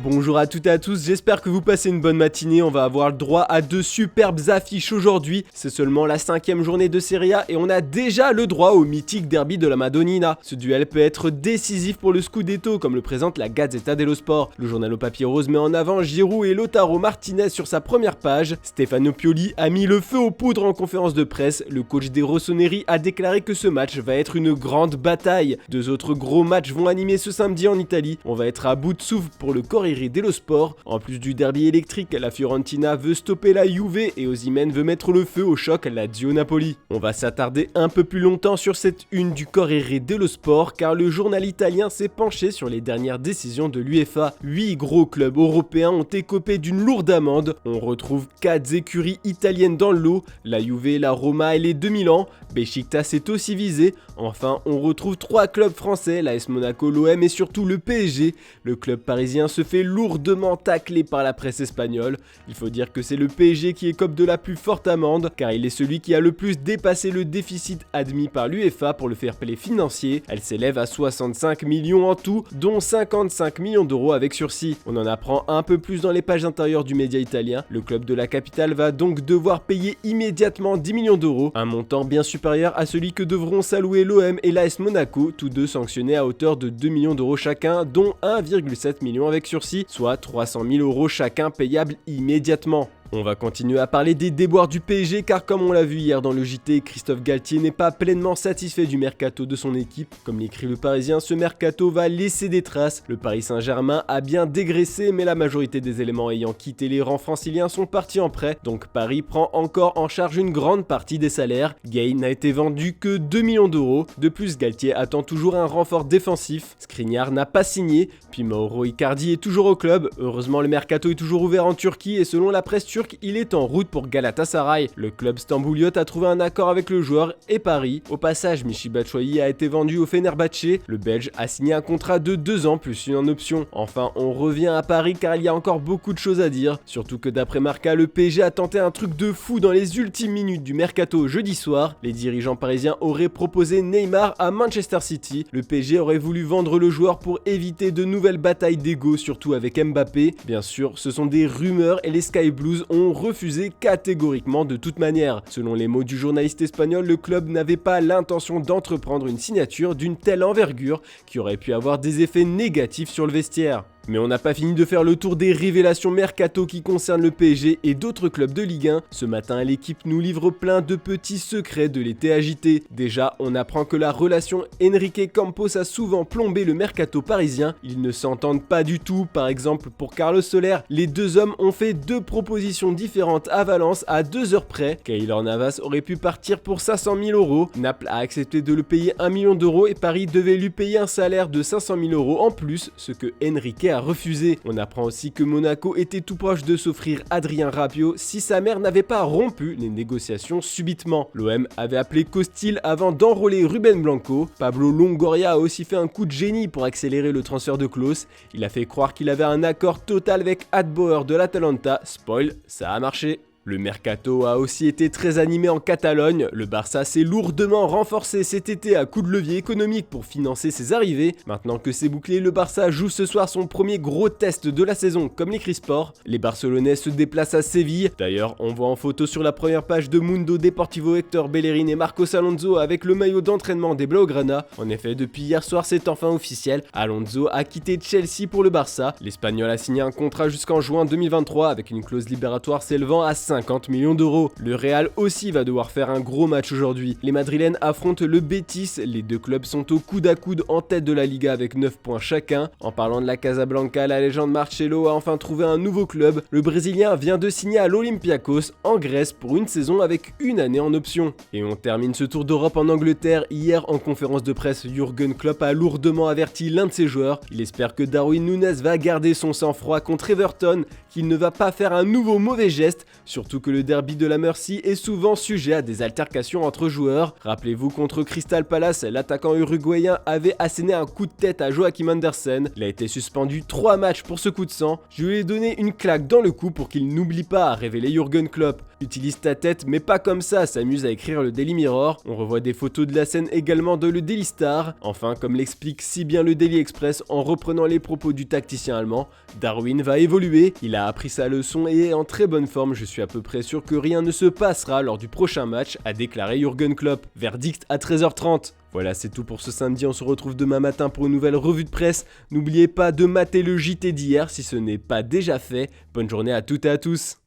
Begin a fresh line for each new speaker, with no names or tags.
Bonjour à toutes et à tous, j'espère que vous passez une bonne matinée. On va avoir le droit à deux superbes affiches aujourd'hui. C'est seulement la 5e journée de Serie A et on a déjà le droit au mythique derby de la Madonnina. Ce duel peut être décisif pour le Scudetto, comme le présente la Gazzetta dello Sport. Le journal au papier rose met en avant Giroud et Lautaro Martinez sur sa première page. Stefano Pioli a mis le feu aux poudres en conférence de presse. Le coach des Rossoneri a déclaré que ce match va être une grande bataille. Deux autres gros matchs vont animer ce samedi en Italie. On va être à bout de souffle pour le Corriere dello Sport. En plus du derby électrique, la Fiorentina veut stopper la Juve et Osimhen veut mettre le feu au choc Lazio-Napoli. On va s'attarder un peu plus longtemps sur cette une du Corriere dello Sport car le journal italien s'est penché sur les dernières décisions de l'UEFA. 8 gros clubs européens ont écopé d'une lourde amende. On retrouve 4 écuries italiennes dans le lot, la Juve, la Roma et les 2 Milan. Beşiktaş est aussi visé. Enfin, on retrouve 3 clubs français, l'AS Monaco, l'OM et surtout le PSG. Le club parisien se fait lourdement tacler par la presse espagnole. Il faut dire que c'est le PSG qui écope de la plus forte amende, car il est celui qui a le plus dépassé le déficit admis par l'UEFA pour le fair play financier. Elle s'élève à 65 millions en tout, dont 55 millions d'euros avec sursis. On en apprend un peu plus dans les pages intérieures du média italien. Le club de la capitale va donc devoir payer immédiatement 10 millions d'euros, un montant bien supérieur à celui que devront s'allouer l'OM et l'AS Monaco, tous deux sanctionnés à hauteur de 2 millions d'euros chacun, dont 1,7 million avec sursis, soit 300 000 euros chacun payables immédiatement. On va continuer à parler des déboires du PSG car comme on l'a vu hier dans le JT, Christophe Galtier n'est pas pleinement satisfait du mercato de son équipe. Comme l'écrit le Parisien, ce mercato va laisser des traces. Le Paris Saint-Germain a bien dégraissé mais la majorité des éléments ayant quitté les rangs franciliens sont partis en prêt. Donc Paris prend encore en charge une grande partie des salaires. Gay n'a été vendu que 2 millions d'euros. De plus, Galtier attend toujours un renfort défensif. Skriniar n'a pas signé, puis Mauro Icardi est toujours au club. Heureusement, le mercato est toujours ouvert en Turquie et selon la presse turque, il est en route pour Galatasaray. Le club stambouliote a trouvé un accord avec le joueur et Paris. Au passage, Michy Batshuayi a été vendu au Fenerbahçe. Le Belge a signé un contrat de 2 ans plus une en option. Enfin, on revient à Paris car il y a encore beaucoup de choses à dire. Surtout que d'après Marca, le PSG a tenté un truc de fou dans les ultimes minutes du mercato jeudi soir. Les dirigeants parisiens auraient proposé Neymar à Manchester City. Le PSG aurait voulu vendre le joueur pour éviter de nouvelles batailles d'ego, surtout avec Mbappé. Bien sûr, ce sont des rumeurs et les Sky Blues ont refusé catégoriquement de toute manière. Selon les mots du journaliste espagnol, le club n'avait pas l'intention d'entreprendre une signature d'une telle envergure qui aurait pu avoir des effets négatifs sur le vestiaire. Mais on n'a pas fini de faire le tour des révélations mercato qui concernent le PSG et d'autres clubs de Ligue 1. Ce matin, l'équipe nous livre plein de petits secrets de l'été agité. Déjà, on apprend que la relation Enrique Campos a souvent plombé le mercato parisien. Ils ne s'entendent pas du tout. Par exemple, pour Carlos Soler, les deux hommes ont fait 2 propositions différentes à Valence à 2 heures près. Keylor Navas aurait pu partir pour 500 000 euros. Naples a accepté de le payer 1 million d'euros et Paris devait lui payer un salaire de 500 000 euros en plus, ce que Enrique a refusé. On apprend aussi que Monaco était tout proche de s'offrir Adrien Rabiot si sa mère n'avait pas rompu les négociations subitement. L'OM avait appelé Costil avant d'enrôler Ruben Blanco. Pablo Longoria a aussi fait un coup de génie pour accélérer le transfert de Klose. Il a fait croire qu'il avait un accord total avec Adbauer de l'Atalanta. Spoil, ça a marché. Le mercato a aussi été très animé en Catalogne. Le Barça s'est lourdement renforcé cet été à coups de levier économique pour financer ses arrivées. Maintenant que c'est bouclé, le Barça joue ce soir son premier gros test de la saison, comme l'écrit Sport. Les Barcelonais se déplacent à Séville. D'ailleurs, on voit en photo sur la première page de Mundo Deportivo Hector Bellerin et Marcos Alonso avec le maillot d'entraînement des Blaugrana. En effet, depuis hier soir, c'est enfin officiel. Alonso a quitté Chelsea pour le Barça. L'Espagnol a signé un contrat jusqu'en juin 2023 avec une clause libératoire s'élevant à 50 millions d'euros. Le Real aussi va devoir faire un gros match aujourd'hui. Les Madrilènes affrontent le Betis. Les deux clubs sont au coude à coude en tête de la Liga avec 9 points chacun. En parlant de la Casablanca, la légende Marcelo a enfin trouvé un nouveau club. Le Brésilien vient de signer à l'Olympiakos en Grèce pour une saison avec une année en option. Et on termine ce tour d'Europe en Angleterre. Hier, en conférence de presse, Jürgen Klopp a lourdement averti l'un de ses joueurs. Il espère que Darwin Núñez va garder son sang-froid contre Everton, qu'il ne va pas faire un nouveau mauvais geste, surtout que le derby de la Mercy est souvent sujet à des altercations entre joueurs. Rappelez-vous, contre Crystal Palace, l'attaquant uruguayen avait asséné un coup de tête à Joachim Andersen. Il a été suspendu 3 matchs pour ce coup de sang. Je lui ai donné une claque dans le cou pour qu'il n'oublie pas, a révélé Jürgen Klopp. Utilise ta tête mais pas comme ça, s'amuse à écrire le Daily Mirror. On revoit des photos de la scène également dans le Daily Star. Enfin, comme l'explique si bien le Daily Express en reprenant les propos du tacticien allemand, Darwin va évoluer, il a appris sa leçon et est en très bonne forme, je suis à peu près sûr que rien ne se passera lors du prochain match, a déclaré Jürgen Klopp. Verdict à 13h30. Voilà, c'est tout pour ce samedi, on se retrouve demain matin pour une nouvelle revue de presse. N'oubliez pas de mater le JT d'hier si ce n'est pas déjà fait. Bonne journée à toutes et à tous.